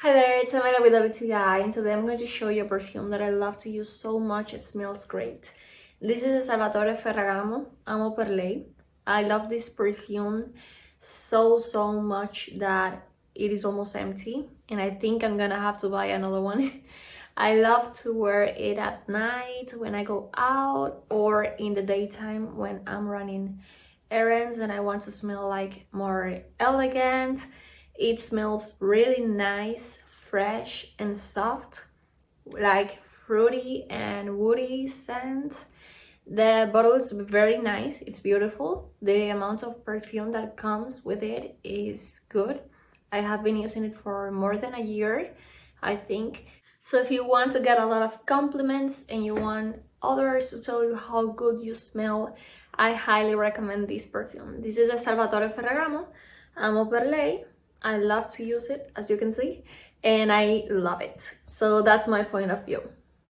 Hi there, it's Amelia with WTI, and today I'm going to show you a perfume that I love to use so much. It smells great. This is a Salvatore Ferragamo Perfume. I love this perfume so much that it is almost empty, and I think I'm gonna have to buy another one. I love to wear it at night when I go out or in the daytime when I'm running errands and I want to smell like more elegant. It smells really nice, fresh and soft, like fruity and woody scent. The bottle is very nice, it's beautiful. The amount of perfume that comes with it is good. I have been using it for more than a year, I think. So if you want to get a lot of compliments and you want others to tell you how good you smell, I highly recommend this perfume. This is a Salvatore Ferragamo Perfume. I love to use it, as you can see, and I love it. So that's my point of view.